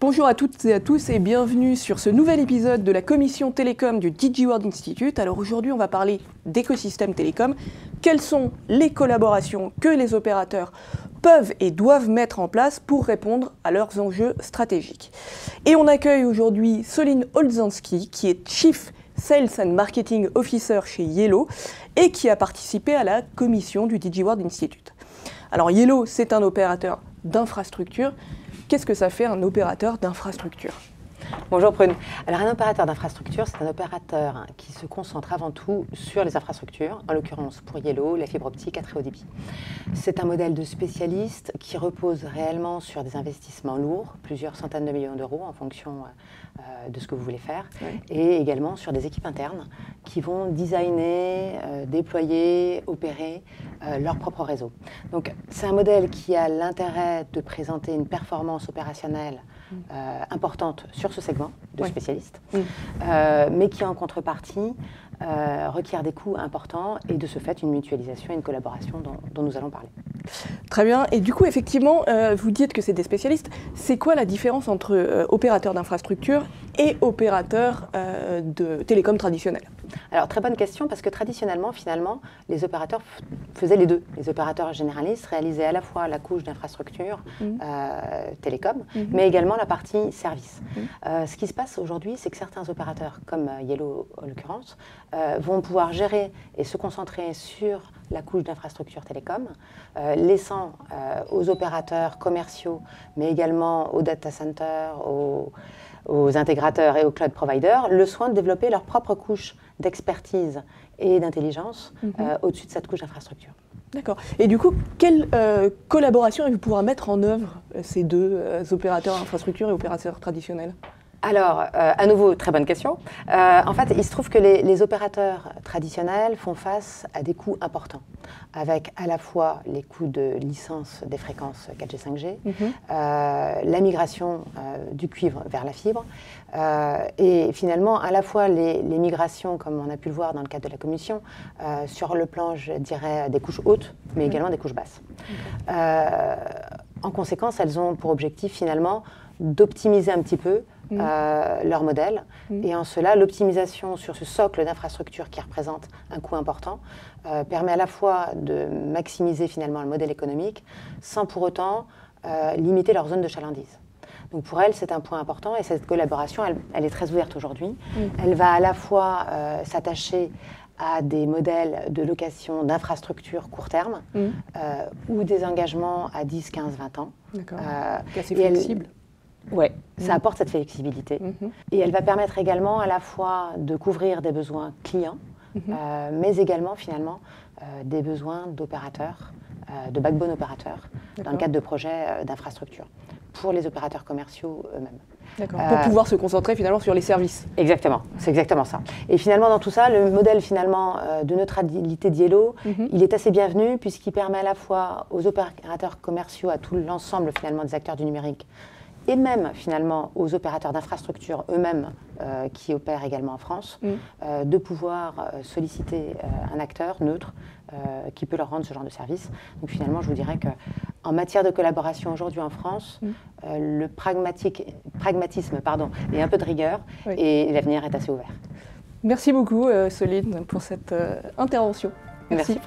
Bonjour à toutes et à tous et bienvenue sur ce nouvel épisode de la commission télécom du DigiWorld Institute. Alors aujourd'hui on va parler d'écosystème télécom. Quelles sont les collaborations que les opérateurs peuvent et doivent mettre en place pour répondre à leurs enjeux stratégiques. Et on accueille aujourd'hui Soline Olszanski qui est Chief Sales and Marketing Officer chez Yellow et qui a participé à la commission du DigiWorld Institute. Alors Yellow, c'est un opérateur d'infrastructure. Qu'est-ce que ça fait un opérateur d'infrastructure ? Bonjour Prune. Alors un opérateur d'infrastructure, c'est un opérateur qui se concentre avant tout sur les infrastructures, en l'occurrence pour Yellow, la fibre optique à très haut débit. C'est un modèle de spécialiste qui repose réellement sur des investissements lourds, plusieurs centaines de millions d'euros en fonction de ce que vous voulez faire, et également sur des équipes internes qui vont designer, déployer, opérer leur propre réseau. Donc c'est un modèle qui a l'intérêt de présenter une performance opérationnelle importante sur ce segment de spécialistes, mais qui en contrepartie requiert des coûts importants et de ce fait une mutualisation et une collaboration dont nous allons parler. Très bien. Et du coup, effectivement, vous dites que c'est des spécialistes. C'est quoi la différence entre opérateurs d'infrastructure et opérateurs de télécom traditionnels ? Alors, très bonne question, parce que traditionnellement, finalement, les opérateurs faisaient les deux. Les opérateurs généralistes réalisaient à la fois la couche d'infrastructure télécom, mais également la partie service. Ce qui se passe aujourd'hui, c'est que certains opérateurs, comme Yellow en l'occurrence, vont pouvoir gérer et se concentrer sur la couche d'infrastructure télécom, laissant aux opérateurs commerciaux, mais également aux data centers, aux intégrateurs et aux cloud providers, le soin de développer leur propre couche d'expertise et d'intelligence au-dessus de cette couche d'infrastructure. D'accord. Et du coup, quelle collaboration allez-vous pouvoir mettre en œuvre ces deux opérateurs d'infrastructure et opérateurs traditionnels ? Alors, à nouveau, très bonne question. En fait, il se trouve que les opérateurs traditionnels font face à des coûts importants, avec à la fois les coûts de licence des fréquences 4G, 5G, la migration du cuivre vers la fibre, et finalement, à la fois les migrations, comme on a pu le voir dans le cadre de la commission, sur le plan, je dirais, des couches hautes, mais également des couches basses. En conséquence, elles ont pour objectif, finalement, d'optimiser un petit peu leur modèle. Et en cela, l'optimisation sur ce socle d'infrastructure qui représente un coût important permet à la fois de maximiser finalement le modèle économique sans pour autant limiter leur zone de chalandise. Donc pour elle, c'est un point important et cette collaboration, elle est très ouverte aujourd'hui. Elle va à la fois s'attacher à des modèles de location d'infrastructures court terme ou des engagements à 10, 15, 20 ans. D'accord. Assez flexible. Oui, ça apporte cette flexibilité. Et elle va permettre également à la fois de couvrir des besoins clients, mais également finalement des besoins d'opérateurs, de backbone opérateurs, dans le cadre de projets d'infrastructure, pour les opérateurs commerciaux eux-mêmes. D'accord. Pour pouvoir se concentrer finalement sur les services. Exactement, c'est exactement ça. Et finalement dans tout ça, le modèle finalement de neutralité de Yellow, il est assez bienvenu puisqu'il permet à la fois aux opérateurs commerciaux, à tout l'ensemble finalement des acteurs du numérique, et même finalement aux opérateurs d'infrastructure eux-mêmes qui opèrent également en France, de pouvoir solliciter un acteur neutre qui peut leur rendre ce genre de service. Donc finalement, je vous dirais qu'en matière de collaboration aujourd'hui en France, le pragmatisme et un peu de rigueur, et l'avenir est assez ouvert. Merci beaucoup Soline pour cette intervention. Merci.